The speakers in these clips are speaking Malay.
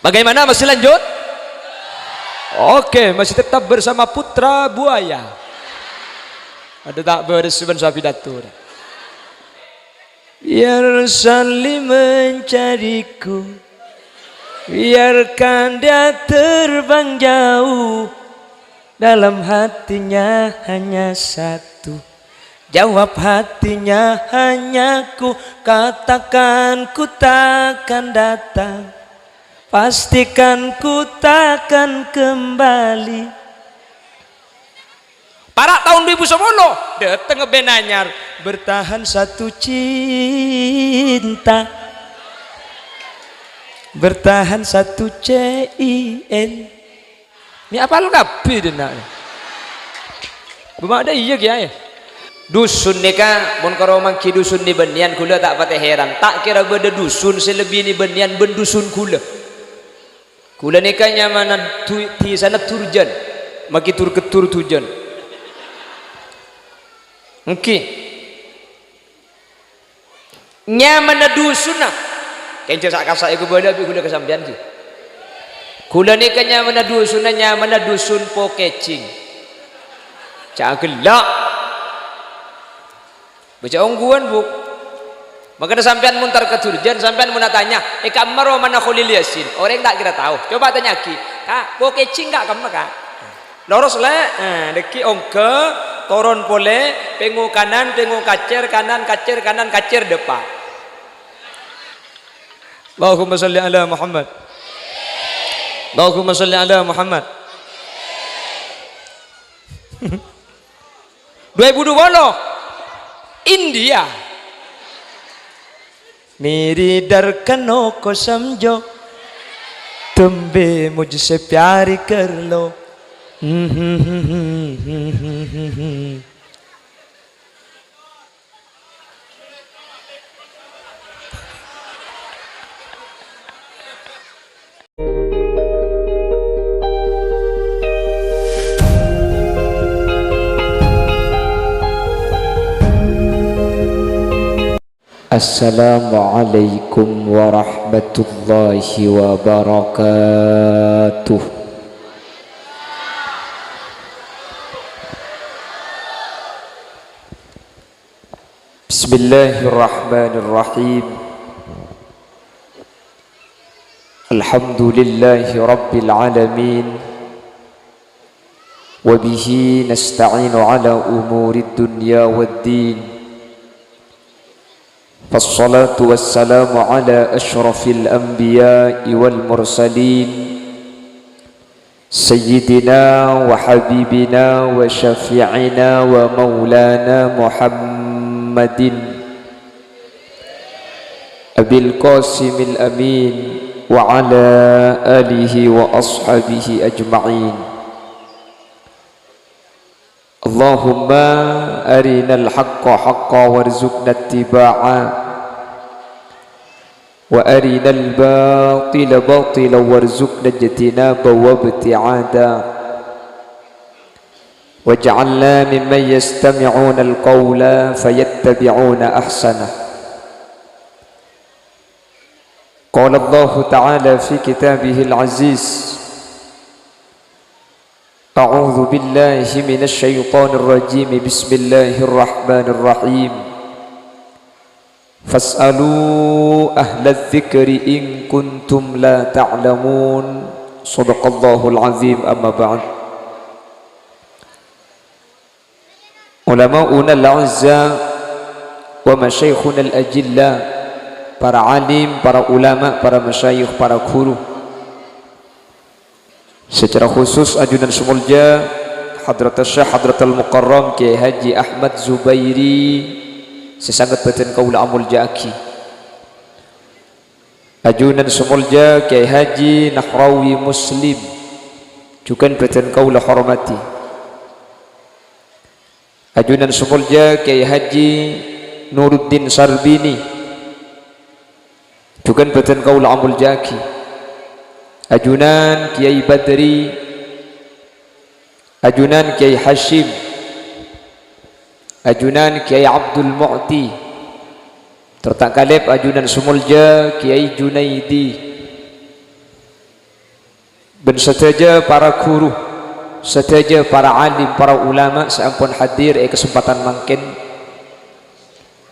Bagaimana, masih lanjut? Oke, masih tetap bersama Putra Buaya. Ada tak bersama Sabidatur. Biar saling mencariku, biarkan dia terbang jauh, dalam hatinya hanya satu. Jawab hatinya hanya ku, katakan ku takkan datang, pastikan ku takkan kembali. Para tahun 2010 dateng benanyar, bertahan satu cinta, bertahan satu CIN. Ini apa lu kabeh dena? Buma ada iya kiai. Dusun neka mun karo mangki dusun ni benian kula tak pate heran. Tak kira beda dusun selebih ni benian ben dusun kula. Kula neka nyamana ti sana turjan. Maki tur ketur tujan. Engki. Nyamana dusun nah. Kenca sak kasak iku beda bi kula kesampean ki. Kula neka nyamana dusun nyamana dusun pokecing. Cak gelak. Baca ongguan bu, makanya sampean muntar ke turjan, sampean mau tanya, kamar mana Khalil Yasin? Orang tak kira tahu. Coba tanya ki, kak, pokecing kak kamar kak? Loros le, deki ongke, toron pole, pengu kanan, pengu kacer kanan, kacer depan. Allahumma salli ala Muhammad. Allahumma salli ala Muhammad. 2020 India मेरी दरकनों को समझो तुम भी मुझसे प्यार कर लो Assalamualaikum warahmatullahi wabarakatuh. Bismillahirrahmanirrahim. Alhamdulillahi rabbil alamin. Wa bihi nasta'inu ala umurid dunya waddin. فالصلاة والسلام على أشرف الأنبياء والمرسلين سيدنا وحبيبنا وشفيعنا ومولانا محمد أبي القاسم الأمين وعلى آله وأصحابه أجمعين. اللهم أرنا الحق حقا وارزقنا اتباعه وأرنا الباطل باطلا وارزقنا اجتنابه وابتعادا واجعلنا ممن يستمعون القول فيتبعون أحسنه. قال الله تعالى في كتابه العزيز: أعوذ بالله من الشيطان الرجيم بسم الله الرحمن الرحيم فاسألوا أهل الذكر إن كنتم لا تعلمون صدق الله العظيم. أما بعد علماؤنا الأعزاء ومشايخنا الأجلاء, para alim, para ulama, para masyayikh, para guru, secara khusus ajudan semulja Hadratul Syekh Hadratul Mukarram Kiai Haji Ahmad Zubairi sesangat batin kaula amul jaki, ajudan semulja Kiai Haji Nahrawi Muslim juga batin kaula hormati, ajudan semulja Kiai Haji Nuruddin Sarbini juga batin kaula amul jaki, ajunan Kiai Badri, ajunan Kiai Hashim, ajunan Kiai Abdul Mu'ti, tertak kalib ajunan sumulja Kiai Junaidi ben seteja para guru, seteja para alim, para ulama seampun hadir kesempatan mangkin.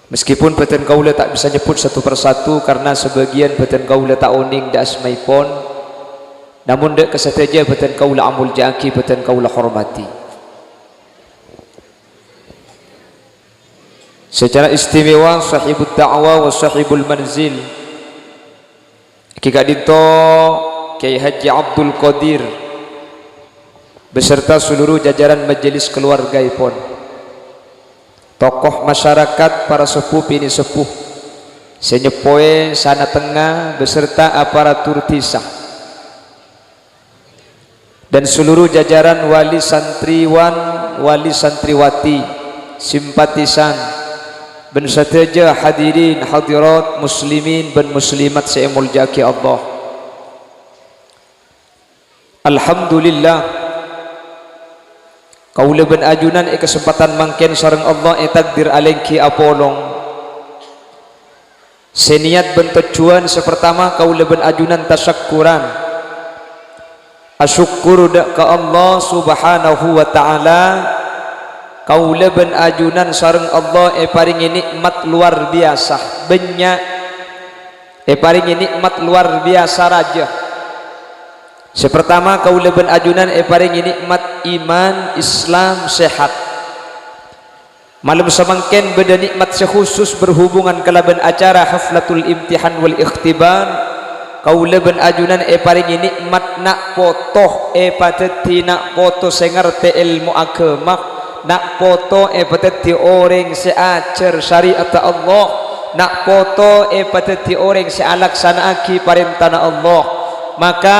Meskipun beten kaula tak bisa nyebut satu persatu karena sebagian beten kaula tak oning da asmaipun, namun dek keseteja beten kaula amul jaki, beten kaula hormati. Secara istimewa sahibul da'wa wa sahibul manzil Kika Dinto Kiai Haji Abdul Qadir beserta seluruh jajaran majelis keluargaipun, tokoh masyarakat, para sepuh pini sepuh senyepoe sana tengah beserta aparatur tisah dan seluruh jajaran wali santriwan, wali santriwati, simpatisan ben sateja hadirin hadirat muslimin ben muslimat seemul jaki Allah. Alhamdulillah kaula ben ajunan kesempatan mangken sareng Allah takdir alengki apolong seniat ben tujuan sepertama kaula ben ajunan tasakkuran asyukuru dak ka Allah subhanahu wa ta'ala. Kaula ben ajunan sareng Allah paringi nikmat luar biasa banyak, paringi nikmat luar biasa raja. Sepertama kaula ben ajunan paringi nikmat iman, Islam, sehat. Malam semangken beda nikmat sekhusus berhubungan kalaban acara haflatul imtihan wal ikhtibar. Kaula ben ajunan paringi nikmat nak potoh pateti nak poto sing ngerti ilmu agama, nak poto pateti orang seajar syariat Allah, nak poto pateti orang sealaksanaaki parentana Allah. Maka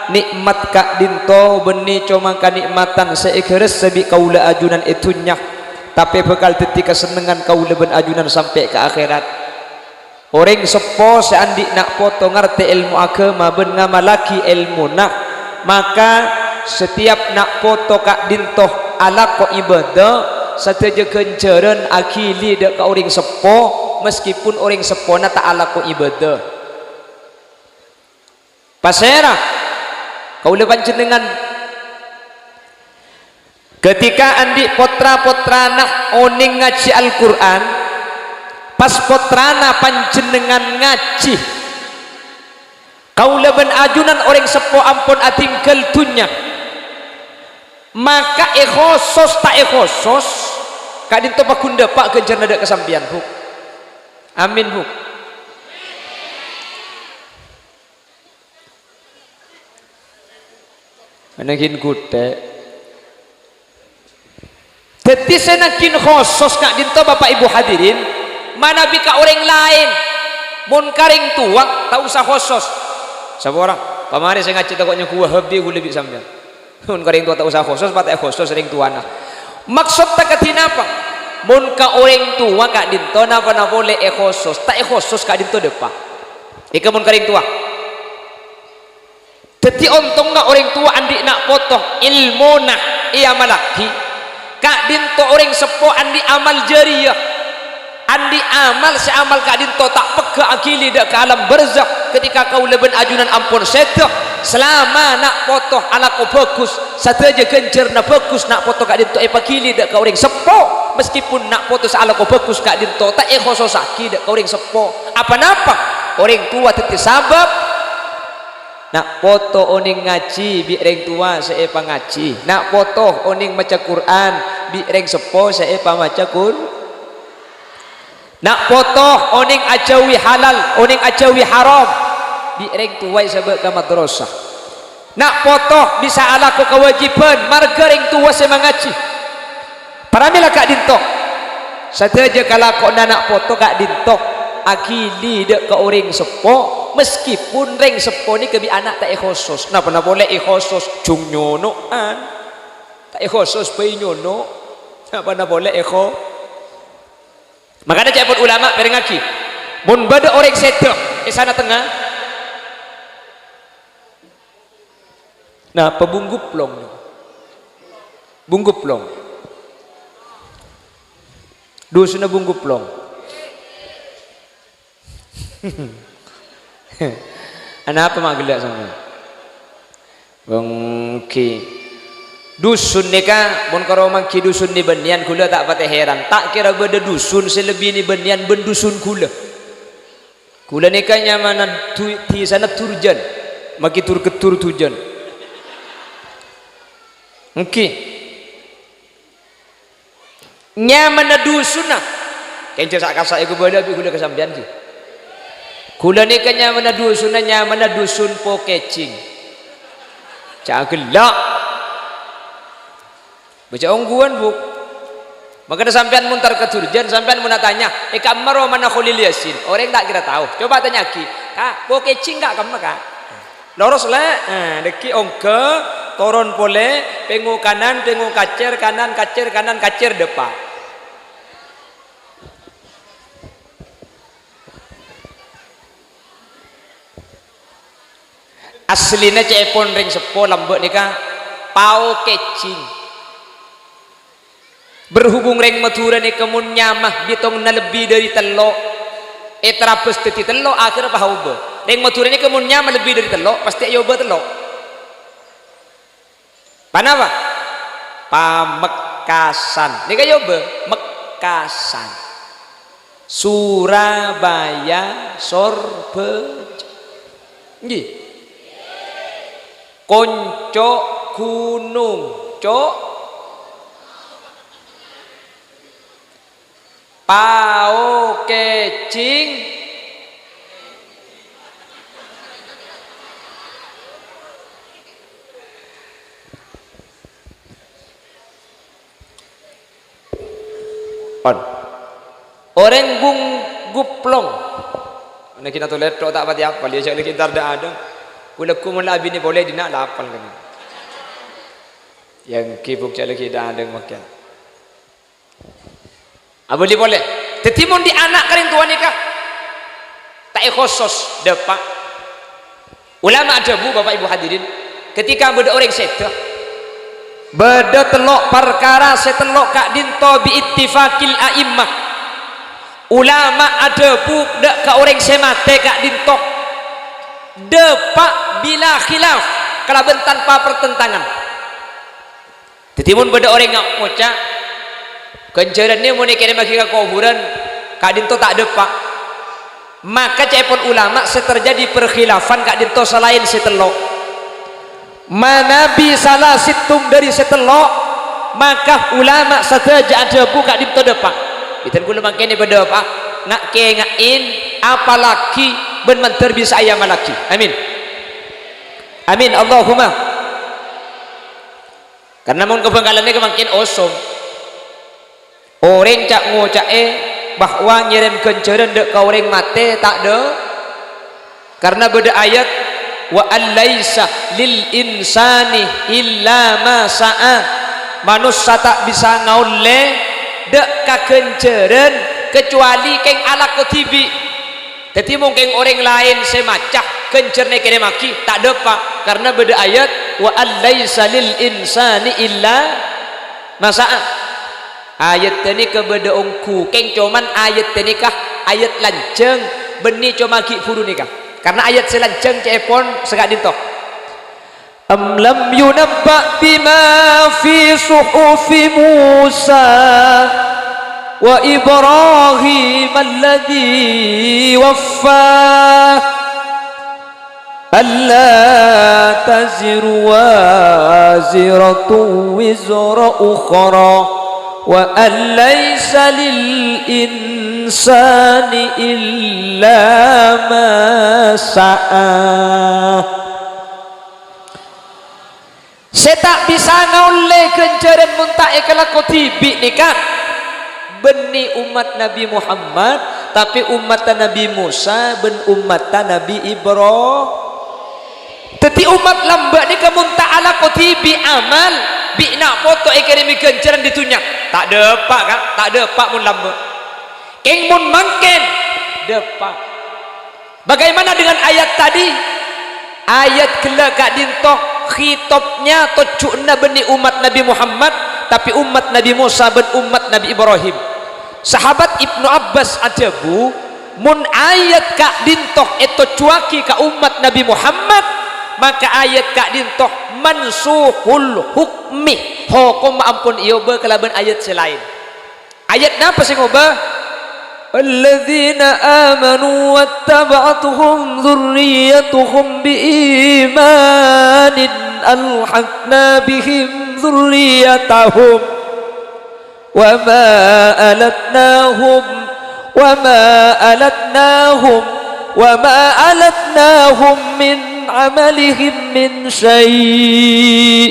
nikmat kak dinto beni cuma kanikmatan seikeres sebi kaula ajunan itunya, tapi bekal teti kesenengan kaula ben ajunan sampai ke akhirat. Orang sepo seandi nak poto ngerti ilmu agama ben ngamalaki ilmu nak, maka setiap nak poto kak dinto ala ko ibadah sateja kenceran akili dek ka orang sepo, meskipun orang sepo na tak ala ko ibadah pasera. Kaula panjenengan ketika andi potra-potrana oning ngaji Al-Quran, pas potrana panjenengan ngaji, kaula ben ajunan orang sepo ampun atingkel dunya, maka ekhosos tak ekhosos kak dinto pakunda pak kejar nada kesampian bu. Amin bu. Anakin kutek teti senakin khusus kak dinto bapak ibu hadirin, mana bika orang lain mun karing tua tak usah khusus siapa orang kemarin saya ngaji takutnya kuah habdi gue lebih sambil mun karing tua tak usah khusus patah khusus ring tua nah maksud tak katin apa mun ka orang tua kak dinto napa na boleh khusus tak khusus kak dinto depan ika mun karing tua. Jadi ontong nak orang tua andi nak potong ilmu nak ia malaki kak dinto orang sepo andi amal jariyah, andi amal seamal kak dinto tak peka akili dak ke alam barzakh ketika kau leben ajunan ampun seto selama nak potong ala ko bagus sateja gencer na bagus nak potong kak dinto pakili dak ke orang sepo, meskipun nak potong ala ko bagus kak dinto tak khosos aki dak ke orang sepo apa napa orang tua teti sabab nak foto oning ngaji bi reng tua seepa ngaji, nak foto oning maca Quran bi reng sepo seepa maca Quran, nak foto oning ajawi halal oning ajawi haram bi reng tua sebab ka madrasah, nak foto bisa ala ko kewajiban marga reng tua semangaji. Paramila kak dinto sateja kala ko nak foto kak dinto akili dek ke orang sepo, meskipun reng sepo ni kebi anak tak khusus. Nah pernah boleh khusus cung nyonoan, tak khusus bayi nyono, nah pernah boleh makanya cepot ulama perengaki mun bada orang seto sana tengah, nah pebunggup plong bunggup plong dusuna bunggup plong Anak apa mak gelak sama bang ki dusun ni ka mun karo mangki dusun ni benian kula tak patah heran tak kira beda dusun selebih ni benian ben dusun kula ni kan nyamana ti sana turjan maki tur ketur tujan okay nyamana dusun nah kencang sak kasak iku beda tapi kula kesampean ki kula ni kan nyamana dusun pokecing cak gelak baca ongguan bu maka sampean muntar ke turjan sampean mau tanya kamar mana Khalil Yasin orang tak kira tahu coba tanya ki kak pokecing kak kamu kak loros le deki ongke toron pole pengu kanan pengu kacer kanan kacer depan aslinya cepon ring sepo lambek nikah pau kecing berhubung ring Madura ni kemun nyamah bitong na lebih dari telok terapes teti telok akhir apa hauba ring Madura ni kemun nyamah lebih dari telok pasti ayo telok panapa Pamekasan ni kayo be Mekasan Surabaya Sorbeja nggih konco gunung cok pao kecing orang bung guplong ini kita tuh lihat tak pati apa dia cakap kita ada kulaku melabi ni boleh dina lapal kan yang kibuk cakap kita ada makan boleh tetimun di anak kalian tuan nikah tak khusus depak ulama ada bu bapak ibu hadirin ketika beda orang sedah beda telok perkara setelok kak dinto bi ittifaqil a'immah ulama ada bu dak ka orang semate kak dinto depak bila khilaf kalaban tanpa pertentangan tetimun beda orang ngak ngocak kenjaran ni mau kirim bagi ke kuburan kak dinto tak depak maka cepon ulama seterjadi perkhilafan kak dinto selain setelok mana bisalah situng dari setelok maka ulama seterjadi ada bu kak dinto depak itu kula makanya berdepak nak kengain apalagi ben menter bisa ayam lagi amin amin Allahumma karena mau kebanggalan ini makin osong orang cak ngocak bahwa nyirim kencaran dek ka orang mate tak ada karena beda ayat wa allaisa lil insani illa ma sa'a manusia tak bisa ngaule dek ka kencaran kecuali keng ala kotibi jadi mungkin orang lain semacah kencerne kene maki tak ada pak karena beda ayat wa allaisa lil insani illa ma sa'a ayat ini kebeda ongku keng cuman ayat ini kah ayat lanceng benih cuma ki furu nikah karena ayat selanceng cepon segak dintok am lam yunabba bima fi suhufi Musa wa Ibrahim alladhi waffa alla taziru waziratu wizra ukhra wa alaysa lil insani illa ma sa'a saya tak bisa ngaule kencaran muntah ikala kotibi nikah beni umat Nabi Muhammad tapi umat Nabi Musa ben umat Nabi Ibrahim teti umat lamba ni kemuntah ala kotibi amal bina foto ekademi kencaran ditunyak tak depak kan tak depak mun lamba keng mun mangken depak bagaimana dengan ayat tadi ayat kela kak dintok khitobnya tocukna beni umat Nabi Muhammad tapi umat Nabi Musa ben umat Nabi Ibrahim sahabat Ibnu Abbas ada bu mun ayat kak dintoh itu cuaki ka umat Nabi Muhammad, maka ayat kak dintoh mansuhul hukmi, hukum ampun iyo be kalaban ayat selain. Ayat napa sing ubah? Alladzina amanu wattaba'atuhum dzurriyyatuhum biimanin alhaqna bihim dzurriyyatahum wama alatnahum min amalihim min syai'.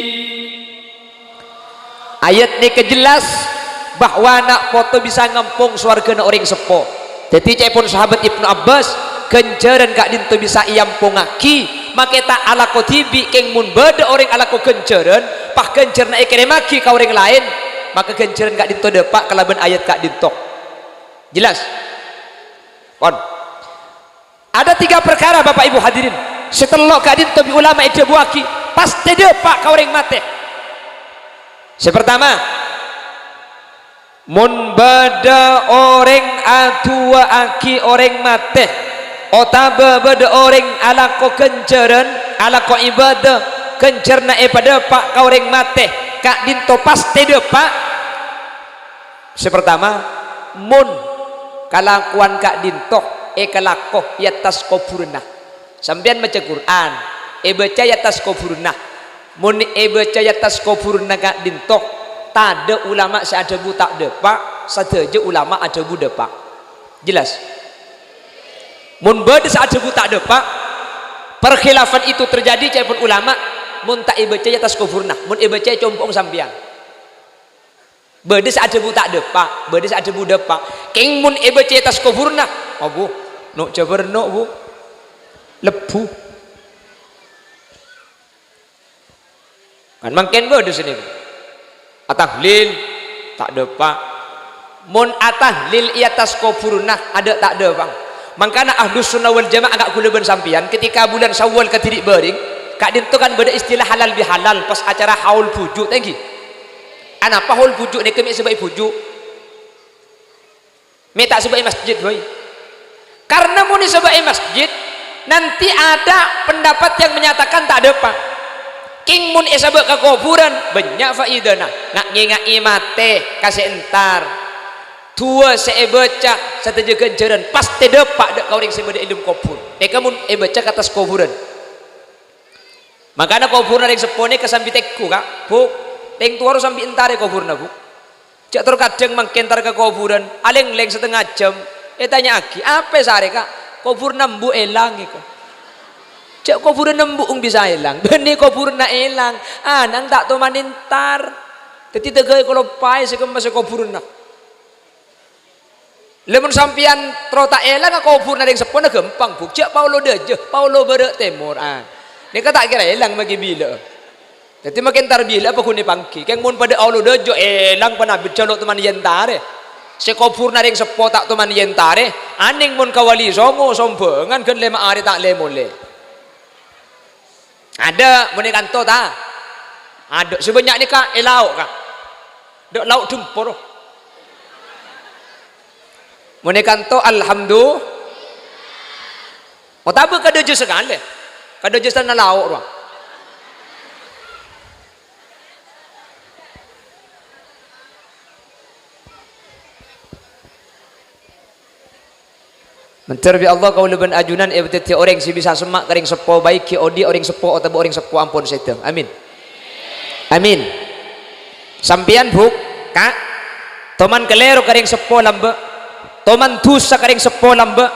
Ayat ni kejelas bahwa anak foto bisa ngempung swarga orang sepo. Jadi cepon sahabat Ibnu Abbas genjaran kak dinto bisa iampungaki, maka tak ala ko tibi keng mun beda orang ala ko genjaran pah genjar na ikremaki ka orang lain, maka genjaran kak dinto depak kalaban ayat kak dinto. Jelas? Pon. Ada 3 perkara Bapak Ibu hadirin. Setelah kak dinto bi ulama itu buaki pasti depak ka orang mate. Sepertama, mun bada orang atua aki orang mate otaba bada orang ala ko kenceran ala ko ibadah kencerna pada pak ka orang mate kak dinto pasti depak. Sepertama, mun kalakuan kak dinto kalakoh yatas kuburna sampean baca Quran baca yatas kuburna, mun baca yatas kuburna kak dinto ada ulama seada bu tak depak, saja ulama ada bu depak. Jelas? Mun bade seada bu tak depak, perkhilafan itu terjadi cepun ulama mun tak ibaca atas kufurna, mun ibaca compong sampian. Bade seada bu tak depak, bade seada bu depak. Keng mun ibaca atas kufurna, oh bu, no jabar no bu, lebu. Kan makin bade sini. Atahlil tak depak, mun atahlil iatas kufurna ada tak ada bang. Makanya ahlus sunnah wal jamaah agak kuleban sampian ketika bulan Syawal ketirik bering kak dinto kan beda istilah halal bihalal pas acara haul pujuk tangki. Anapa haul pujuk ni kami sebagai pujuk me tak sebagai masjid boy, karena mun sebagai masjid nanti ada pendapat yang menyatakan tak ada pak. King mun esabak ke kuburan banyak faidana nak ngengai mate kasih entar tua seebaca sateja genjaran pasti depak dek kau ring sebeda ilmu kubur kamun baca ke atas kuburan. Makanya kuburan ring sepone kesambi tekku kak bu teng tua harus sambil entar kuburna bu cak terkadang mangkentar ke kuburan aleng-leng setengah jam tanya aki apa sare kak kubur nambu elang iko cak kuburan nembung bisa hilang benih kuburan nak hilang nang tak tu manintar teti tegai kalau pai sekemas kuburan nak lemon sampian trota hilang kuburan yang sepona gempang buk cak Paulo deje Paulo berek temur ni kata tak kira hilang bagi bila teti makin tar bila apa kuni pangki keng mun pada Paulo deje hilang panabit calok teman yentare sekubur yang sepo tak teman yentare aning mun kawali songo sombongan kan lema ari tak lemole. Ada muni kanto ta ada sebanyak ni kak lauk kak dok lauk jempor muni kanto alhamdulillah oh tapi kada je sekali kada je sana lauk bang menterbi Allah kau leban ajunan ebteti orang si bisa semak kering sepo baik ki odi orang sepo atau orang sepo ampun sedang amin amin sampian buk kak toman kelero kering sepo lambe toman dosa kering sepo lambe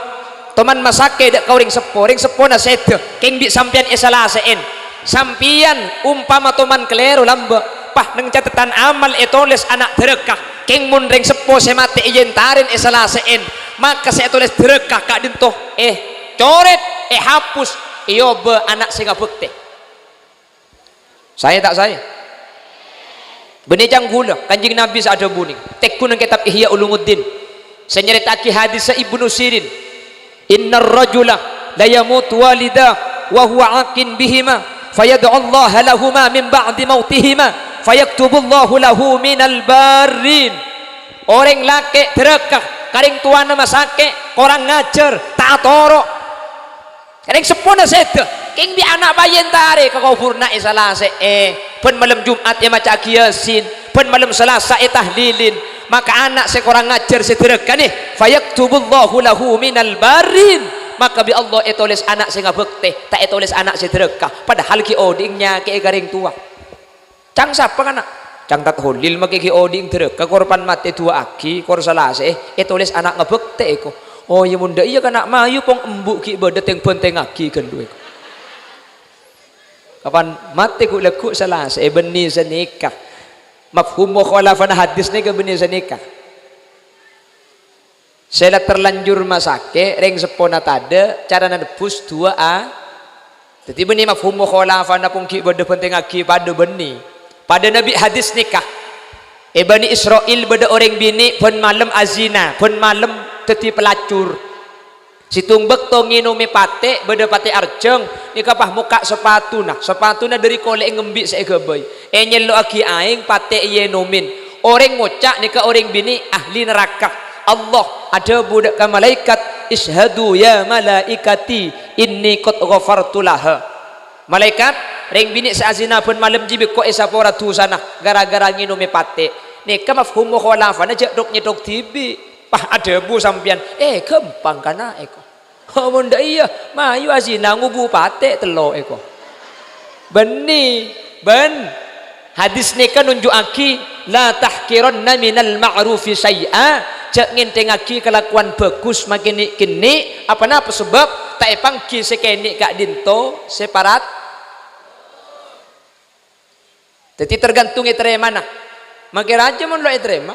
toman masake dak kau ring sepo na sedang keng bi sampian esalasein sampian umpama toman kelero lambe pah neng catatan amal etoles anak derekah keng mun ring sepo semate ijentarin esalasein maka saya tulis derekah kak dinto coret hapus iyo be anak singa bekte saya tak saya benejang gula kanjing Nabi ada buning tekku nang kitab Ihya Ulumuddin saya nyeritaki hadis Ibnu Sirin innar rajula la yamut walidah wa huwa aqin bihima fayad'u Allah lahuma min ba'di mautihima fayaktubullahu lahu minal barin orang laki derekah karing tua nama sake orang ngajar tak toro karing sepuna sete king bi anak bayi tare ke kubur na salase pen malam Jumat maca Yasin pen malam Selasa tahlilin maka anak seorang ngajar sedereka nih fayaktubullahu lahu minal barin maka bi Allah tulis anak sing ngabekte tak tulis anak sedereka padahal ki odingnya ke garing tua cang siapa kana cang tat holil make ki oding dereka korban mati dua aki kor salase tulis anak ngabekte eko oh iya munda iya kana mayu pong embuk ki bedet yang penting aki gendue kapan mati ku leku salase beni senikah mafhum mukhalafan hadis ni ke beni senikah saya terlanjur masake ring sepona tade cara nadepus 2a jadi benih mafhum mukhalafah napung ki bade penting aki pada benih pada nabi hadis nikah Bani Israel bada orang bini pun malam azina pun malam teti pelacur situng bekto nginumi pate bada pate arjeng ni kapah muka sepatuna dari kolek ngembik saya gebay nyelo aki aing pate iye nomin orang ngocak ni ka orang bini ahli neraka Allah ada budak ka malaikat ishadu ya malaikati inni qad ghafartu laha malaikat ring bini seazina pun malam jibi kok esapora tu sana gara-gara nginumi pate nih ka mafhum mukhalafah aja dok nyedok tibi pah ada bu sampian gempang kana eko oh bunda iya mayu azina ngubu pate telo eko beni ben hadis ni kan nunjuk aki la tahkiranna minal ma'rufi syai'a cak ngintengaki kelakuan bagus makin kini apa napa sebab tak pangki sekeni kak dinto separat jadi tergantung terima mana makin aja mun lo terima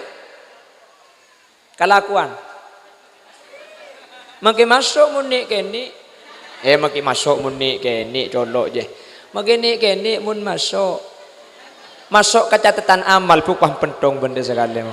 kelakuan makin masuk muni keni makin masuk muni keni colok je makin keni mun masuk ke catatan amal bukan pentong benda sekali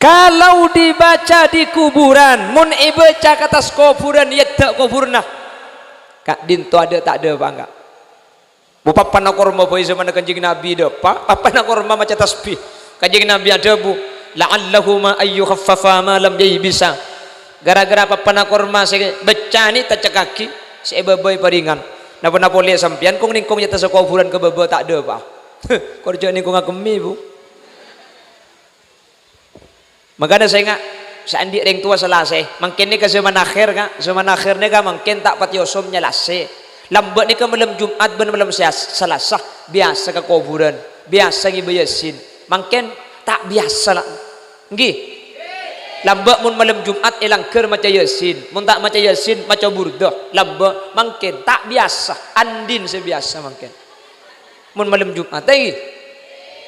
kalau dibaca di kuburan mun ibaca ke atas kuburan ya tak kuburna kak dinto ada tak ada apa enggak bupa panakorma boy zaman kanjeng nabi dah pak apa nakorma maca tasbih kanjeng nabi ada bu la'allahu ma ayyu khaffafa ma lam jai bisa gara-gara apa panakorma saya baca ni tak cekaki saya babai paringan napa-napa lihat sampean kong ningkong nyata kuburan ke baba tak ada pak kerja ningkong akemi bu makanya saya nggak seandi ring tua selesai mungkin ni ke zaman akhir ni kan mungkin tak pati osomnya lase lambat ni ke malam Jumat ben malam Selasa biasa ke kuburan biasa ngibayasin mungkin tak biasa lah nggih lambat mun malam Jumat elangker maca yasin mun tak maca yasin maca burdah lambat mungkin tak biasa andin sebiasa mungkin mun malam Jumat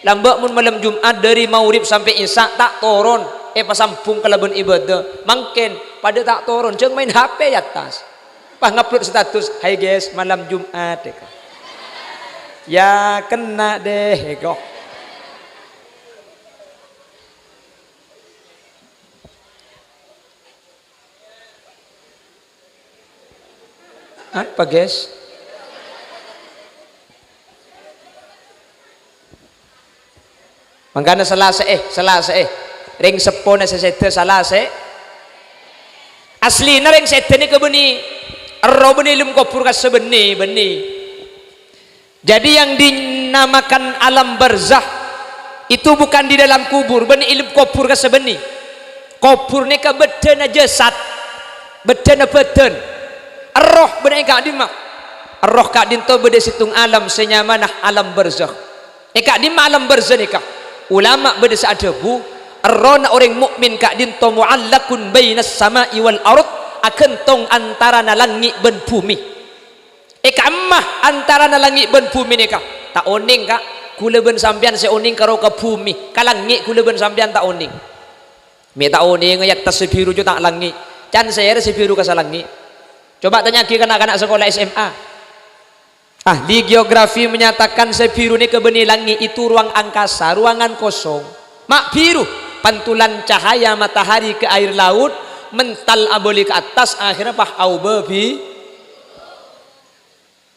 lambat mun malam Jumat dari maurib sampai isya tak turun pasampung kalaban ibadah mungkin pada tak turun jangan main HP di atas pas ngupload status hai guys malam Jumat ya kena deh kok apa guys makanya selasa ring sepona sesete salase asli na ring sete ni kebeni arro beni lum kopur ka sebeni beni jadi yang dinamakan alam barzah itu bukan di dalam kubur beni ilmu kopur ka sebeni kopur ni ka beden jasad beden beden arroh beni ka dimah arroh ka dinto bede situng alam senyamanah alam barzah ka di alam barzah ni ka ulama bede saadabu arrona orang mukmin kak dinto muallakun bainas sama'i wal ard akan tong antara na langit ben bumi kamah antara na langit ben bumi ni kak tak oning kak kula ben sampean se oning karo ke bumi ka langit kula ben sampean tak oning mi tak oning ayat tasbiru jo tak langit can saya sebiru ka sa langit coba tanya ki anak-anak sekolah SMA ahli geografi menyatakan sebiru ni ke beni langit itu ruang angkasa ruangan kosong mak biru pantulan cahaya matahari ke air laut mental aboli ke atas akhirnya pah au babi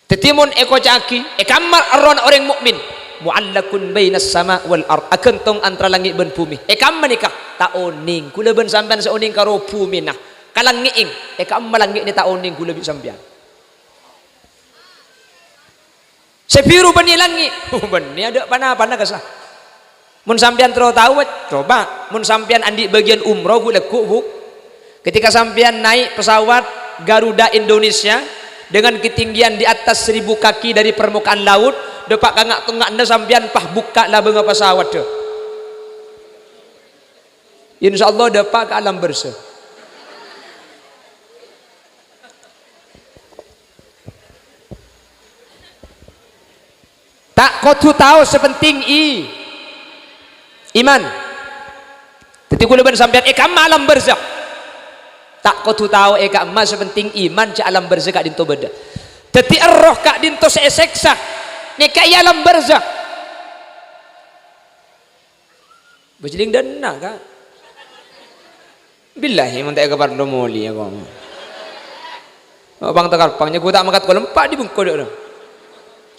tetimun eko caki kamar aron orang mukmin muallakun bainas sama wal ard akentong antara langit ben bumi kam menikah taoning kula ben sampean seoning karo bumi nah kalang ngiing kam langit ni taoning kula bi sampean sebiru bani langit bani ada pana kesah mun sampean terus tahu coba mun sampean andi bagian umroh kula ku ketika sampean naik pesawat Garuda Indonesia dengan ketinggian di atas 1000 kaki dari permukaan laut depak kangak tengah anda sampean pah buka lah benga pesawat tu insyaallah depak ke alam bersih tak kau tu tahu sepenting iman jadi kula ben sampean kam alam bersih tak kau tu tahu kak emas sepenting iman cak alam barzakh kak dinto beda jadi roh kak dinto seseksa ni kak alam barzakh berjeling dana kak billahi mun tak kabar domoli aku bang takarpangnya ku tak mangkat ko lempak di bengko dak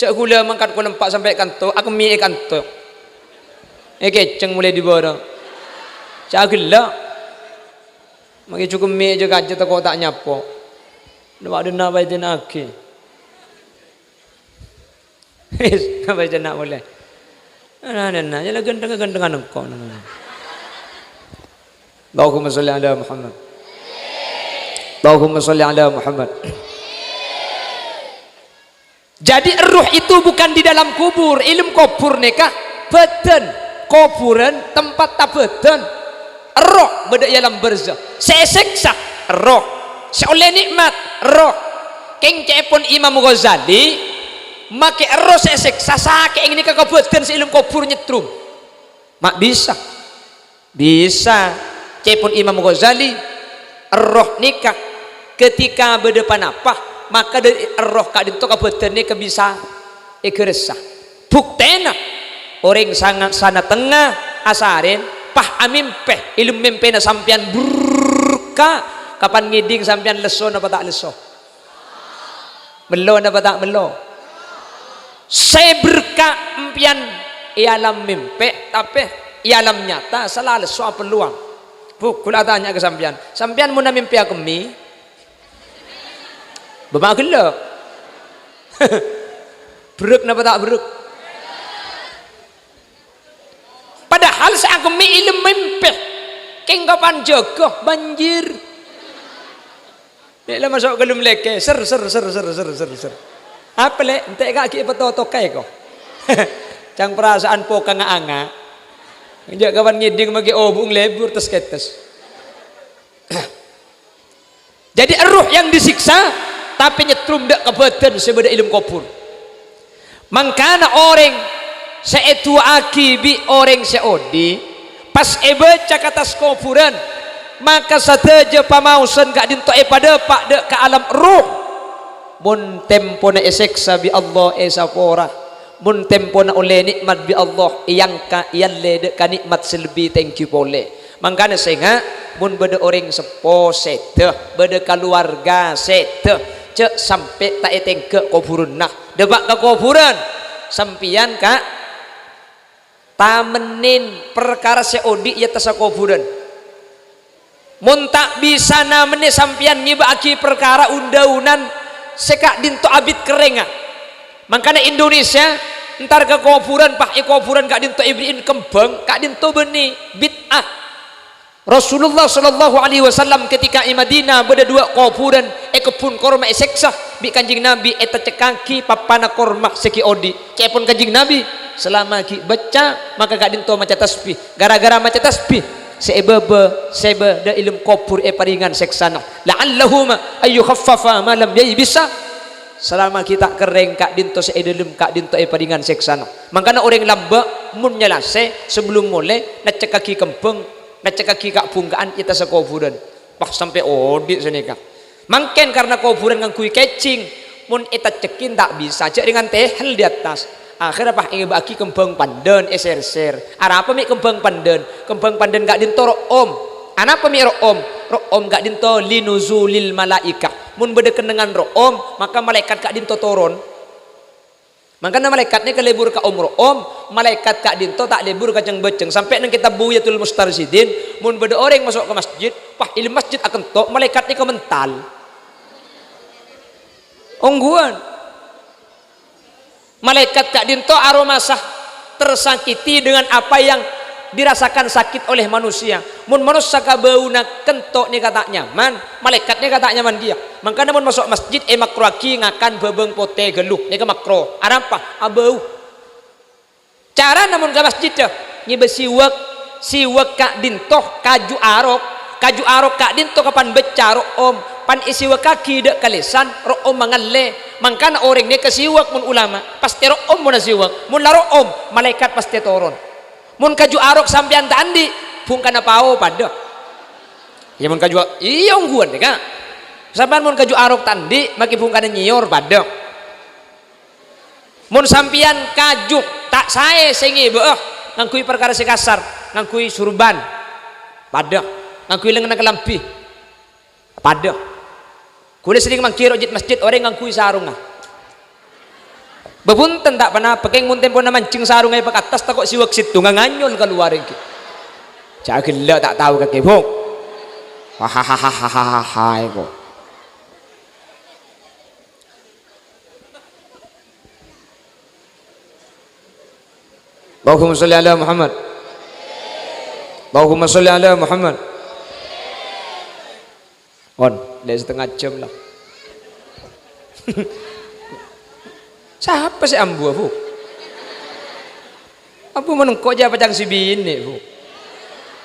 cak gula mangkat ko lempak sampai kanto aku mi kanto keceng mulai di bawah cak gelak magi cukup mi je kaje tak kau tak nyapo nak ada nak baca nak ke nak baca nak boleh nah jalan gendeng engkau Allahumma sholli ala Muhammad Allahumma sholli ala Muhammad jadi ruh itu bukan di dalam kubur ilmu kubur nikah badan kuburan tempat tak badan roh beda dalam barzakh seseksa roh seoleh nikmat roh keng cepon Imam Ghazali make roh seseksa sakit ini kekabutan seilum kubur nyetrum mak bisa cepon Imam Ghazali roh nikah ketika berdepan apa maka dari roh kak dinto kabutan ni kebisa ikeresa buktena orang sangat sana tengah asarin pah amimpe ilmu mimpe na sampian burka kapan ngiding sampian leso napa tak leso melo napa tak melo saya berka empian ialam mimpe tapi ialam nyata salah leso peluang kula tanya ke sampian mun mimpi aku mi bema gelak beruk napa tak beruk padahal saya aku mi ilmu mimpi keng kapan jaga banjir dia masuk ke dalam leke ser apa le entek kaki petoto kai kok cang perasaan po kang anga njak kapan ngiding magi obung lebur tes ketes jadi ruh yang disiksa tapi nyetrum dak ke badan sebeda ilmu kubur mangkana orang seetu akibi orang seodi pas baca katas kuburan maka sateja pamausan gak dinto pada pak dek ke alam ruh mun tempona eseksa bi Allah esapora mun tempona oleh nikmat bi Allah yang ka yalle dek ka nikmat selebih thank you boleh mangkana sehingga mun beda orang sepo sete beda keluarga sete cek sampai tak etengke kuburan nah debak ke kuburan sampian kak tamenin perkara seodi ya tasa kuburan mun tak bisa namene sampian ngibaki perkara undaunan sekak dinto abid kerenga makanya Indonesia ntar ke kuburan pak kuburan kak dinto ibriin kembang kak dinto beni bid'ah Rasulullah sallallahu alaihi wasallam ketika di Madinah beda dua kuburan kebun korma seksa bi kanjing Nabi eta cekaki papana korma seki odi cepon kanjing Nabi selama ki baca maka kak dinto maca tasbih gara-gara maca tasbih sebe da ilmu kubur paringan seksana la'allahuma ayu khaffafa malam yai bisa selama kita kering kak dinto seedelum kak dinto paringan seksana makanya orang lamba mun nyelase sebelum mulai ngecekaki kembang ngecekaki kak bungkaan kita sekuburan pas sampai audit senika mungkin karena kuburan ngangkui kecing mun eta cekin tak bisa cek dengan tehel di atas akhirnya pak ingin bagi kembang pandan eser-ser apa mi kembang pandan gak dintoro om Anak pemi ro'om gak dinto linuzulil malaika. Mun bedeken dengan ro'om maka malaikat gak dinto turun. Makanya malaikatnya kelebur ka ro'om, malaikat gak dinto tak lebur kacang beceng. Sampai nang kita buyatul mustarsidin, mun beda orang masuk ke masjid, pah ilim masjid akan tok malaikatnya ke mental. Ongguan. Malaikat gak dinto aromasah tersakiti dengan apa yang dirasakan sakit oleh manusia. Mun manusia kabauna kentok ni kata nyaman, malaikatnya kata nyaman dia. Makanya mun masuk masjid makroaki ngakan bebeng pote geluh ni ke makro. Apa? Abau. Cara namun ke masjid dah nyibe siwak kak dintoh kaju arok kak dintoh kapan becaro om pan isiwak kaki dak kalesan ro om mangalle. Makanya orang ni kesiwak mun ulama pasti ro om mun siwak mun laro om malaikat pasti turun. Mun kaju arok sampean tandi pung kana pao pada ya mun kaju iya ungguan deh kak sampean mun kaju arok tandi maki pung kana nyior pada mun sampean kaju tak sae sengi beuh ngangkui perkara sekasar ngangkui surban pada ngangkui lengan kelampi pada kulis sering mangkiro jit masjid orang ngangkui sarung bebunten tak pernah pekeng munten pun mancing sarung ay pakatas takok siwak situ nganyol keluar iki. Cak gila tak tahu kake bok. Hahaha kok. Allahumma sholli ala Muhammad. Allahumma sholli ala Muhammad. On, dari setengah jam lah. Siapa sih ambu bu? Abu menengkok aja pacang si bini bu.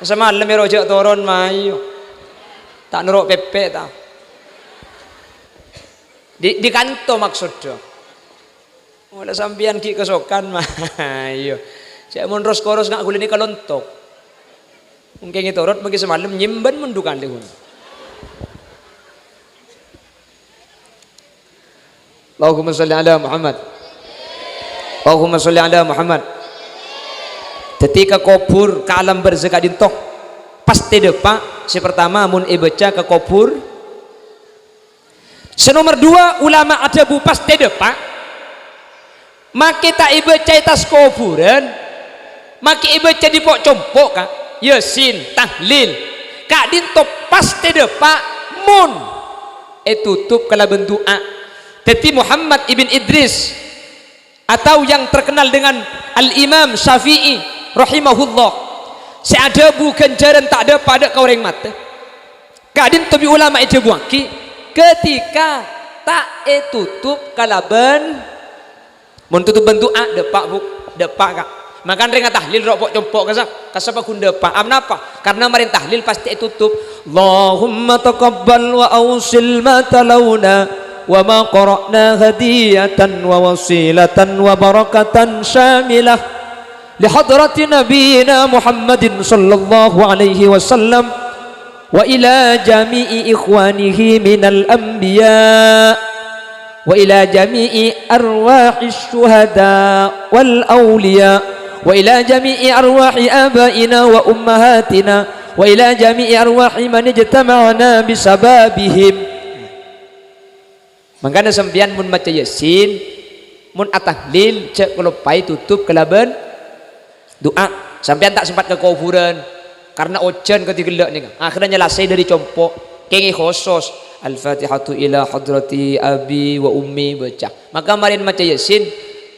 Sama malam rojak turun mayu. Tak nuruk pepe tak. Di kanto maksudnya. Ada sampian ki kesokan mayu. Saya munros koros ngak kulini kalontok. Mungkin itu rot bagi semalam nyimban mendukan dehun. Allahumma sholli ala Muhammad. Allahumma sholli ala Muhammad. Ketika kubur ke alam barzakh dintoh pasti depa si pertama mun ibaca ke kubur. Senomor dua ulama adabu pasti depa. Maki tak ibaca tas kuburan, maki ibaca di pok compok kak. Yasin, tahlil. Kak dintoh pasti depa mun tutup kala bendoa. Teti Muhammad ibn Idris atau yang terkenal dengan Al-Imam Syafi'i rahimahullah seada bukan jaran tak ada pada kau orang mata kadin tobi ulama itu buaki ketika tak tutup kalaban mentutup bendoa depak bu depak kak makan ring tahlil rokok compok kasapa kun depak apa karena marin tahlil pasti tutup Allahumma taqabbal wa awsil ma talawna وما قرأنا هدية ووسيلة وبركة شاملة لحضرة نبينا محمد صلى الله عليه وسلم وإلى جميع إخوانه من الأنبياء وإلى جميع أرواح الشهداء والأولياء وإلى جميع أرواح آبائنا وأمهاتنا وإلى جميع أرواح من اجتمعنا بسبابهم. Makanya sembian mun maca yasin mun atahlil cek kelopai tutup kelaban doa sampean tak sempat ke kuburan karena ojan ketika nih akhirnya nyelesai dari compok kengi khusus al-fatihatu ila hadrati abi wa ummi baca maka marin maca yasin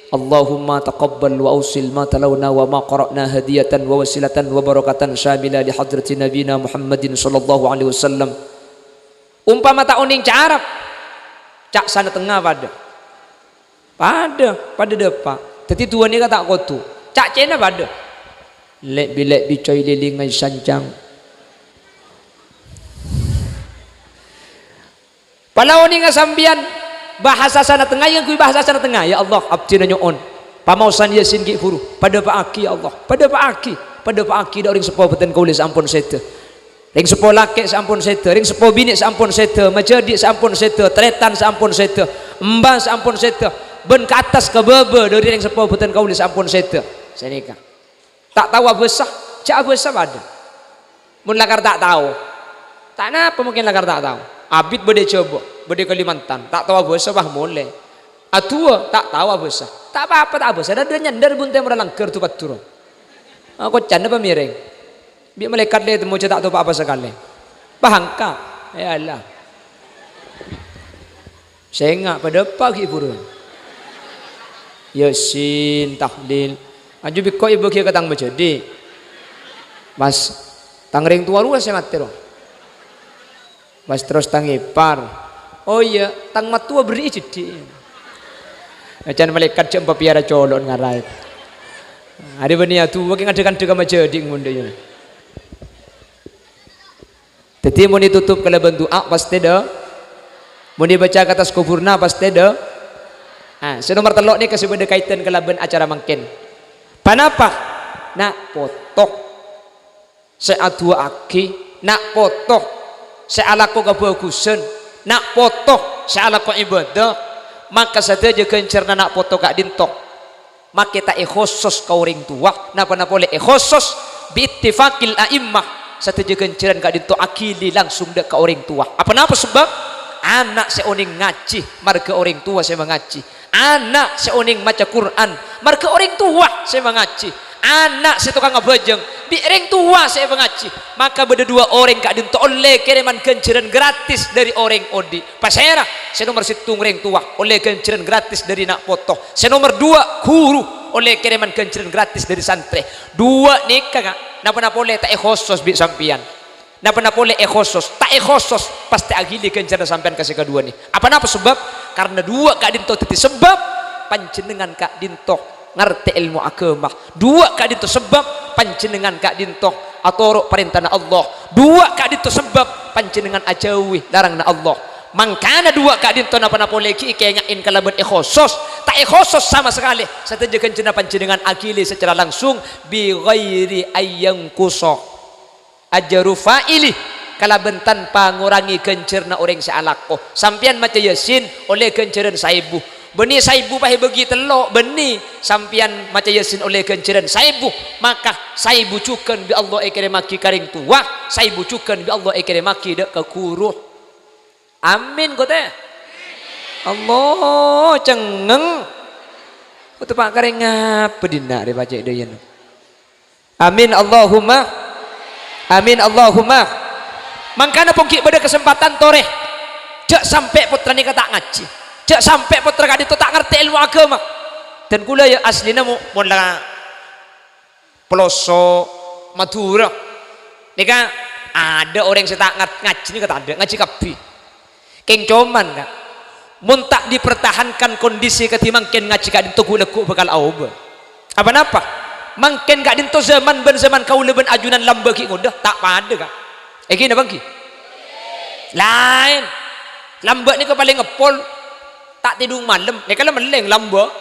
Allahumma taqabbal wa awsil ma talawna wa ma qara'na hadiyatan wa wasilatan wa barakatan syamila li hadrati nabina Muhammadin sallallahu alaihi wasallam umpama tak uning carap cak sana tengah pada depan teti tuan ni kata kotu cak cina pada lek bilek bicoy lilingai sanjang palau ni ngasambian bahasa sana tengah yang kui bahasa sana tengah ya Allah abdi nyon pamausan yasin ki huru pada pak aki ya Allah pada pak aki dak ring sepo beten kaulis ampun sete ring sepo laki sampun sete ring sepo bini sampun sete majadi sampun sete tretan sampun sete mbah sampun sete ben ke atas ke bebe dari ring sepo beten kaulis sampun sete senika tak tahu besar cak besar ada mun lakar tak tahu tak napa mungkin lakar tak tahu abid bede coba bede Kalimantan tak tahu bahasa bah mulai atua tak tahu bahasa tak apa-apa tak bahasa ada nyandar bunte murah langgar tu paturo aku canda pemiring biar malaikat dia temu tak tahu apa sekali bahangka ya Allah saya enggak pada pagi burun Yasin tahlil aju biko ibu kia ketang berjadi mas tangring tua luas saya mati loh mas terus tangipar oh iya tang matua beri jadi acan malaikat cek piara colon ngarai ada benia tu mungkin ada kan juga majadi ngundanya teti mau ditutup kalau bentuk pasti dah mau dibaca kata skopurna pasti dah senomor telok ni kasih benda kaitan kelaban acara mungkin panapa nak potok seadua aki nak potok sealaku kebagusan nak potok sealaku ibadah maka saja kencerna nak potok gak dintok maka tak khusus kau ring tua napa boleh khusus biittifaqil a'immah saja kenceran gak dintok akili langsung dek ke orang tua apa napa sebab anak seoning ngaji marga orang tua saya mengaji anak seoning maca Quran marga orang tua saya mengaji anak saya tukang ngebajeng bi orang tua saya mengaji maka beda dua orang kak dinto oleh kiriman kenceran gratis dari orang odi pasera saya nomor situng orang tua oleh kenceran gratis dari nak foto saya nomor dua guru oleh kiriman kenceran gratis dari santri dua nikah kak napa boleh tak khusus bi sampian napa boleh khusus tak khusus pasti agili kenceran sampean kasih kedua nih apa sebab karena dua kak dinto titi sebab panjenengan kak dinto ngerti ilmu agama dua kak dinto sebab panjenengan kak dinto atau perintah Allah dua kak dinto sebab panjenengan ajawi larang Allah mangkana dua kak dinto napa boleh ki kenyain kalaban khusus tak khusus sama sekali sateja kencenah panjenengan agili secara langsung bi ghairi ayyang kusok ajaru fa'ili kalaban tanpa ngurangi kencerna orang sealako sampian maca Yasin oleh kenceran saibu benih saibu pahe bagi telok benih sampian maca Yasin oleh kenceran saibu maka saibu cukan bi Allah ekere maki karing tua saibu cukan bi Allah ekere maki dek kekuruh amin kote Allah cengeng kote pak karing ngapa dina re baca deyen amin Allahumma amin Allahumma mangkana pungki pada kesempatan tore cek sampai putra ni kata ngaji cek sampai putra kadi tu tak ngerti ilmu agama dan kula ya aslinya mau lah Peloso Madura ni kan ada orang yang tak ngaji ni kata ada ngaji kabi keng coman kan mun tak dipertahankan kondisi ketimangkin ngaji kadi tu kula ku bakal aub apa napa mangken gak dinto zaman ben zaman kau leben ajunan lamba ki ngodah tak pada kak gini bang ki lain lamba ni ke paling ngepol tak tidung malam ni kalau meleng lamba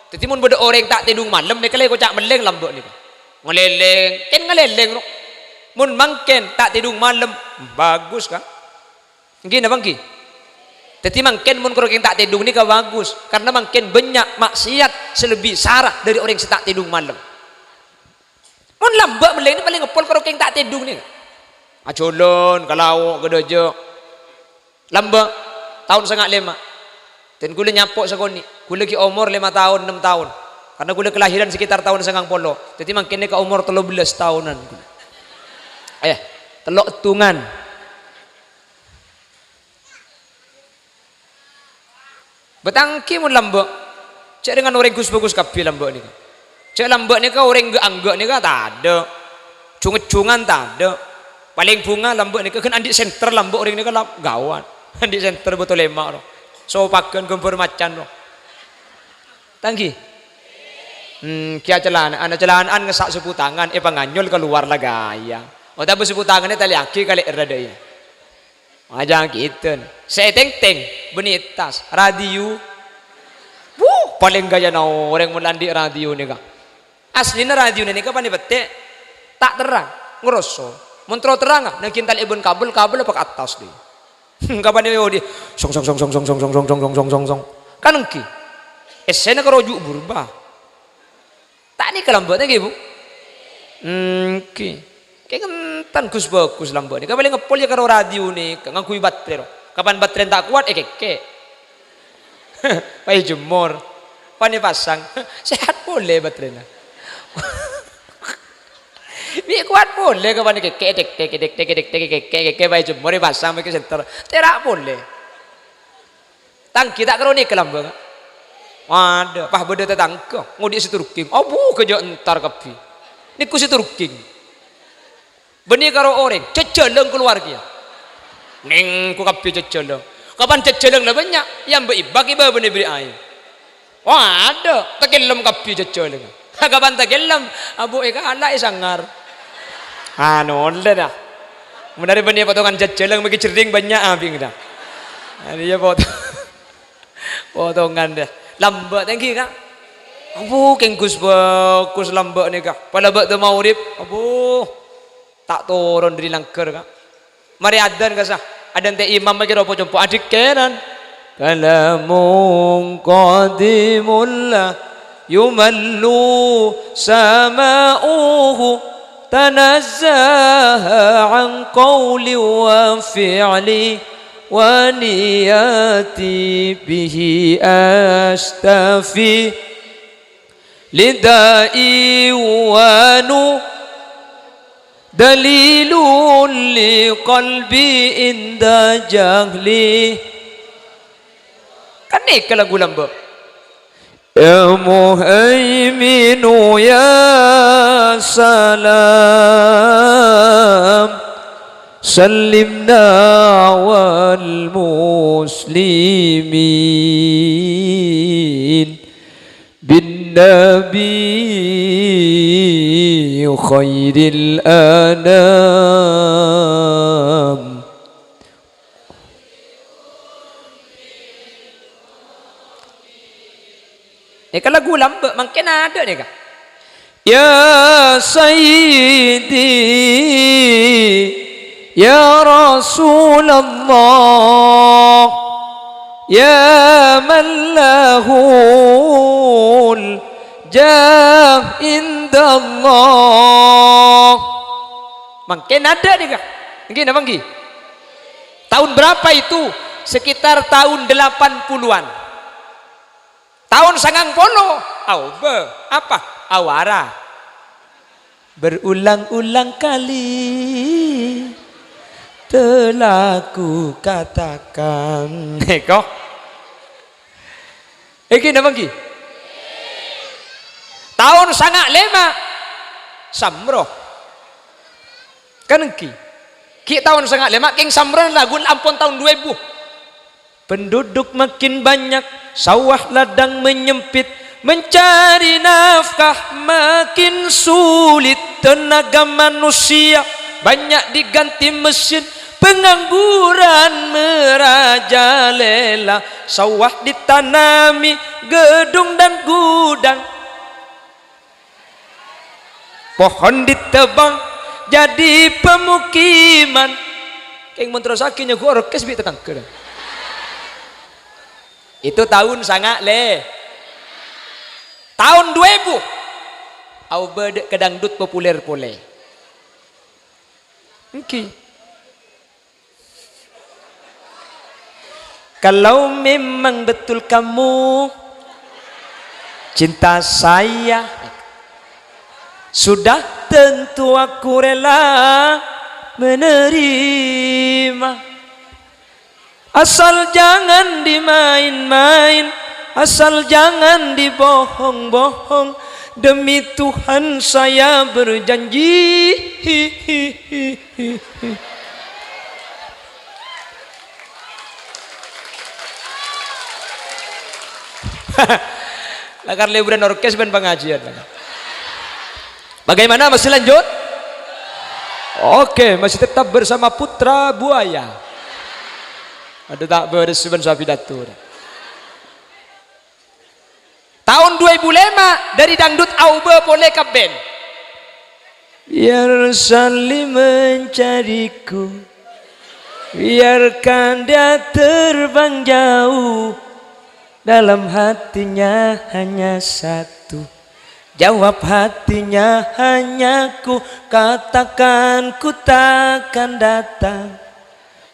jadi mun beda orang tak tidung malam ni kalau kocak meleng lamba ni ngeleleng kan ngeleleng mun mangken tak tidung malam bagus kak gini bang ki jadi mangken mun korok yang tak tidung ni ke bagus karena mangken banyak maksiat selebih sarah dari orang yang tak tidung malam mun lambak meleng ni paling ngepol kalau keng tak tidung ni acolon kalau gedojo lambak tahun setengah 5 dan gula nyapok sekoni gula ki umur 5 tahun 6 tahun karena gula kelahiran sekitar tahun 90 jadi makin ke umur 13 tahunan telok tungan betangki mun lambak cek dengan orang bagus kapi lambak ni cek lambak ni ka orang geanggak ni ka tak ada cunget-cungan tak ada paling bunga lambak ni kan andi center lambak orang ni ka gawat andi center betul lemak loh so pakan gempur macan loh tangki kia celana anak celanaan ngesak sepu tangan panganyol keluar lah gaya oh tapi sepu tangannya tali aki kali rada ya aja gitu saya teng benitas radio paling gaya na orang melandi radio ni ka aslinya radio ni ka pani bete tak terang ngeroso mentro terang nak kintal ibun kabel apa ke atas dia kapan dia di song kan engki esena kerojuk berubah tak ni kelambatnya gitu engki Kayak kentan Gus bagus lambat nih. Kapan ngepol ya karo radio nih, ngangkui baterai. Kapan baterai tak kuat, keke. Pakai jemur, pani pasang, sehat boleh baterainya. Bi kuat boleh kapan keke pakai jemur pasang pakai senter, terak boleh. Tangki tak kronik lambang. Waduh, pah beda tetangga, ngudi si Turking. Oh bu kerja entar kapi. Niku si Turking. Benih karo orang, ceceleng keluar kia. Neng ku kapi ceceleng. Kapan ceceleng lah banyak, yang bagi benih beri air. Wah ada, tekelem kapi ceceleng. Kapan tekelem, abu eka anak sangar. Nolde dah. Menari benih potongan ceceleng bagi cering banyak abing dah. Dia potongan dah. Lambat tinggi kak. Abu kengkus bagus lambat nih kak. Pada bak tu maurib, abu tak turun dari langker kak. Mari adan kasah. Adan te imam bagi ropo jumpa adik kenan. Kalamun qadimul la yumallu sama'uhu tanazzaha an qawli wa fi'li wa niyati bihi astafi lidai wa nu dalilun li qalbi inda jahli. Kan nih lagu lamba. Ya muhaiminu ya salam sallimna wal muslimin bin nabi khairil anam. Kalau lagu lambak makin ada nih kak. Ya Sayyidi Ya Rasulullah Ya man lahul jah indallah. Makin ada nih kak. Mungkin apa nggih? Tahun berapa itu? Sekitar tahun 80-an. Tahun 90. Apa? Awara. Berulang-ulang kali telah ku katakan. Kok? Iki napa nggih? Tahun 95 Samroh. Kan ki tahun 95 King Samroh lagu ampun tahun 2000. Penduduk makin banyak, sawah ladang menyempit, mencari nafkah makin sulit, tenaga manusia banyak diganti mesin, pengangguran merajalela, sawah ditanami gedung dan gudang, pohon ditebang jadi pemukiman. Keng menterosakinya gua orkes bi tekan ke. Itu tahun sangat le. Tahun 2000 au bedek kedangdut populer pole. Okay. Kalau memang betul kamu cinta saya, sudah tentu aku rela menerima. Asal jangan dimain-main, asal jangan dibohong-bohong. Demi Tuhan saya berjanji. Lakar liburan orkes dan pengajian. Bagaimana, masih lanjut? Oke, masih tetap bersama Putra Buaya. Ada tak berseban sapi datur. Tahun 2005 dari dangdut Aube boleh ke band. Biar saling mencariku, biarkan dia terbang jauh, dalam hatinya hanya satu, Jawab hatinya hanya ku katakan ku takkan datang,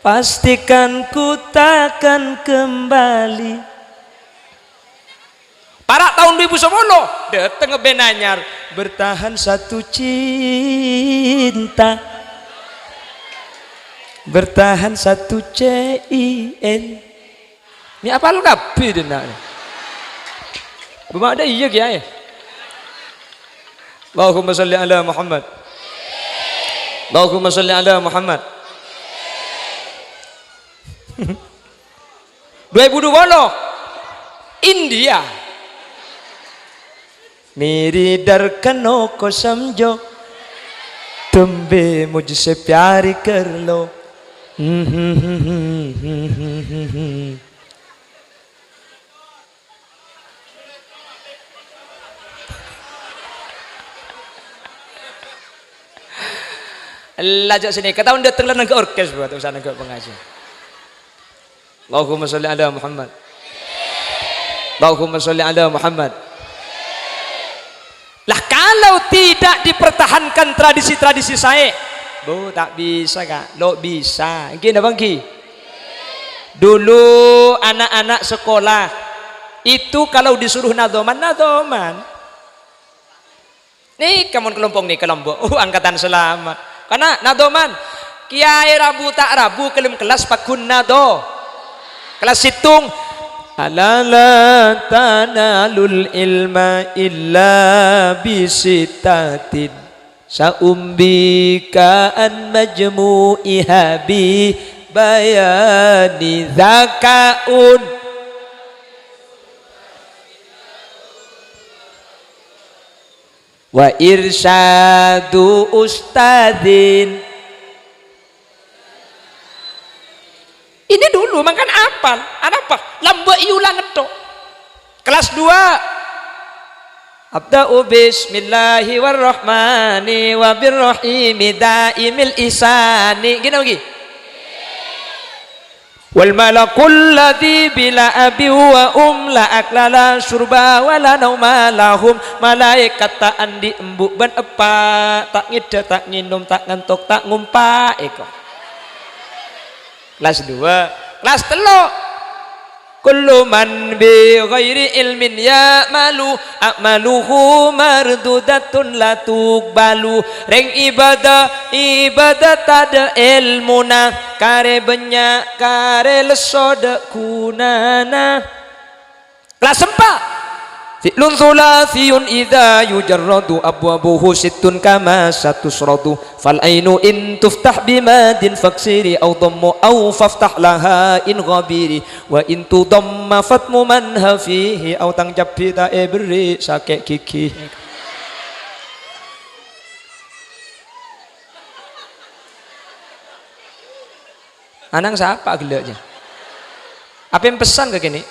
pastikan ku takkan kembali. Para tahun 2010 dateng ngebenanyar bertahan satu cinta, bertahan satu CIN. Ini apa lu kabeh denak? Buma ada iya kiai. Allahumma sholli ala Muhammad. Allahumma sholli ala Muhammad. 2020 India. मेरी धड़कनों को समझो, तुम भी मुझसे प्यार कर लो. Lajak sini, kata unda terlalu ke orkes buat usaha ke pengajian. Allahumma sholli ala Muhammad. Allahumma sholli ala Muhammad. Lah kalau tidak dipertahankan tradisi-tradisi saya, bu tak bisa kak, lo bisa. Gini bang Ki. Dulu anak-anak sekolah itu kalau disuruh nadoman. Nih kamu kelompok nih kelompok, angkatan selamat. Karena nadoman, kiai rabu tak rabu kelim kelas pakun nado, kelas situng. Alala tanalul ilma illa bisitatin saumbika an majmu'iha bi bayani zakaun wa irsyadu ustadin. Ini dulu makan apal, apa? Lambak iulan itu. Kelas 2. Abda'u bismillahi warrahmani wabirrahimi daimil isani. Gini lagi. Wal malakul ladzi bila abi wa la aklala surba wala nauma lahum. Malaikat tak andi embuk ban apa, tak ngida tak nginum tak ngantuk tak ngumpa eko. Kelas 2. Kelas 3. Kullu man bi ghairi ilmin ya'malu a'maluhu mardudatun la tuqbalu. Reng ibadah tada ilmuna kare banyak kare lesoda kunana. Kelas 4. Fi'lun thulathiyun idha yujarradu abwabuhu sittun kama satusradu. Fal ainu in tuftah bimadin faksiri au dhammu au faftah laha in ghabiri. Wa in tudamma fatmu man hafihi au tangjab bita beri sakek gigi. Anang siapa gelaknya? Apa yang pesan ke gini?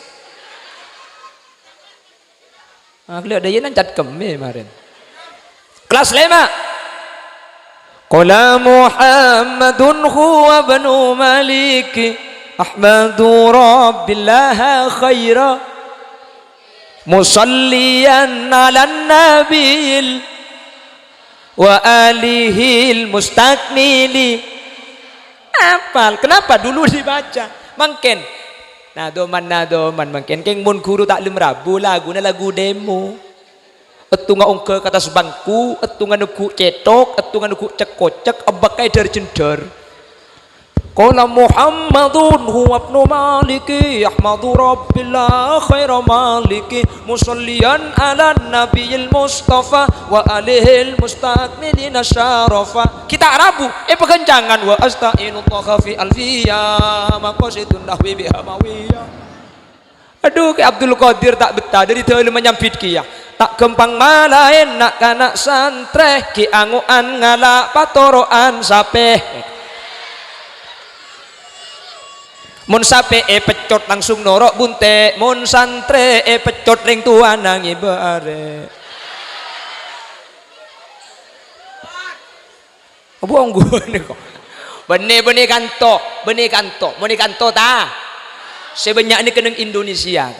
Aku lihat dia nancat kami kemarin. Kelas 5. Qala Muhammadun huwa banu Maliki Ahmadu Rabbillah khaira musalliyan ala nabil wa alihil mustakmili. Apal. Kenapa dulu dibaca? Mungkin nadoman mungkin keng mun guru taklim rabu lagu demo. Etu nga ongke kata sebangku, etu nga nuku cetok, etu nga nuku cek-kocek, abakai dari cendar. Qala Muhammadun huwa ibnu Maliki Ahmadu Rabbillah khaira maliki musalliyan ala nabiyil mustafa wa alihil mustakmilina syarafa. Kita Arabu pekencangan wa asta'inullah fi alfiyah maqasidun nahwi bihamawiyah. Aduh ke Abdul Qadir tak betah dari teu menyambit kia tak gempang malain nak kanak santre ki anguan ngala patoroan sapeh. Mun sape pecot langsung norok bunte, mun santre pecot ring tua nangi bare. Buang gua ni kok. Benih kanto ta. Sebanyak ni keneng Indonesia.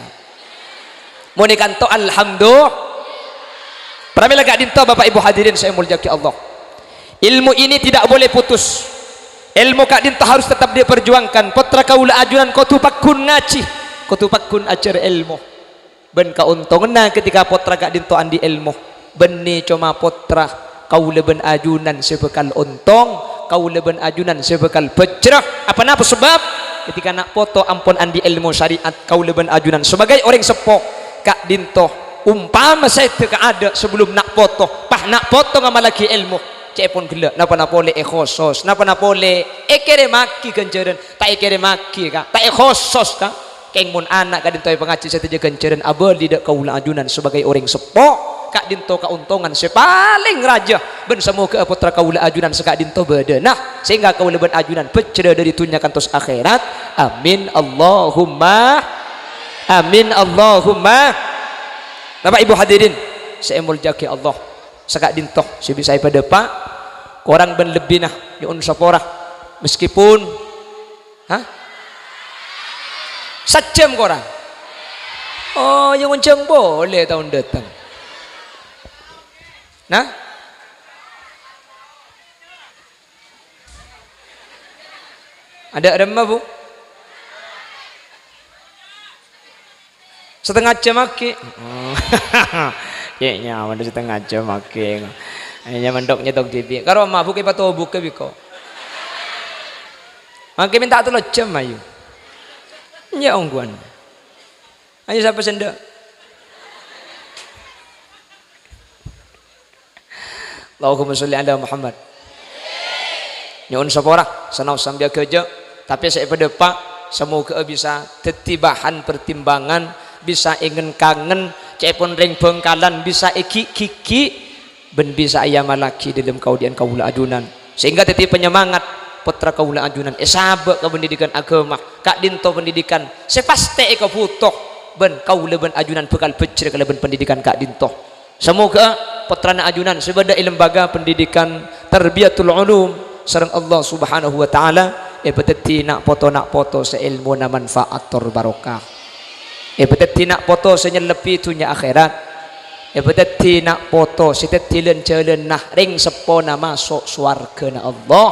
Benih kanto alhamdulillah. Pramila gak dinto Bapak Ibu hadirin saya muliakan Allah. Ilmu ini tidak boleh putus. Ilmu kak dinto harus tetap dia perjuangkan. Putra kaula ajunan kau tupakun ngaji, kau tupakun ajar ilmu. Ben kauntungna ketika putra kak dinto andi ilmu. Beni cuma putra kaula ben ajunan sebekal untung, kaula ben ajunan sebekal pecrah. Apa sebab? Ketika nak foto ampun andi ilmu syariat kaula ben ajunan sebagai orang sepuh kak dinto. Umpama saya tak ada sebelum nak foto, nak foto ngama lagi ilmu. Cepon gelak, napa boleh ekhosos, napa boleh ekere maki kenceran, tak ekere maki kak, tak ekhosos kak. Keng mun anak kak dinto pengaji saya teja kenceran, abel tidak kaula ajunan sebagai orang sepuh kak dinto keuntungan sepaling raja. Ben semua ke putra kaula ajunan sekak dinto beda. Nah sehingga kaula ben ajunan pecera dari dunia kantos akhirat. Amin Allahumma, amin Allahumma. Bapak Ibu hadirin saya muljaki Allah sekak dintoh saya pada pak korang ben lebih nah nyun sapora meskipun sajam korang yang uncang boleh tahun datang nah ada remah bu setengah jam maki ya nyaman setengah jam maki hanya mendok nyetok TV karo mah buka pato buka biko maki minta tu jam ayu nya ongguan ayo siapa senda Allahumma sholli ala Muhammad nyun sapora sanau sambil kerja tapi saya pada pak semoga bisa tetibahan pertimbangan bisa ingin kangen cepon ring bengkalan bisa kiki ben bisa ayam laki dalam kaudian kaula ajunan sehingga teti penyemangat putra kaula ajunan sabak ke pendidikan agama kak dinto pendidikan sepaste ke butuh ben kaula ben ajunan bekal becre ke ben pendidikan kak dinto semoga putra ajunan sebada lembaga pendidikan tarbiyatul ulum sareng Allah subhanahu wa ta'ala beteti nak foto seilmu na manfaat tor barokah beteti nak foto senyelepi tunya akhirat beteti nak foto setetilen jalan nah ring sepona masuk swarga na Allah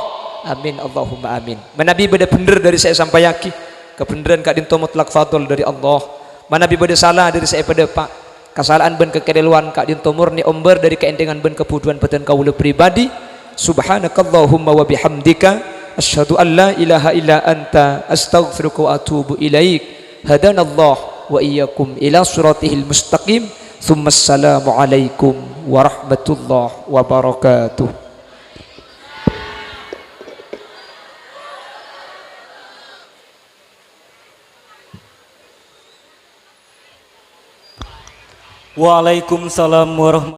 amin Allahumma amin. Manabi beda bener dari saya sampai yakin kebenaran kak dinto mutlak fadl dari Allah. Manabi beda salah dari saya pada pak kesalahan ben kekedeluan kak dinto murni omber dari keendengan ben kebuduan beten kaula pribadi. Subhanakallahumma wa bihamdika asyhadu an la ilaha illa anta astaghfiruka wa atubu ilaik. Hadanallah wa iyyakum ila siratihil mustaqim. Assalamu alaikum warahmatullahi wabarakatuh. Waalaikumsalam warahmatullahi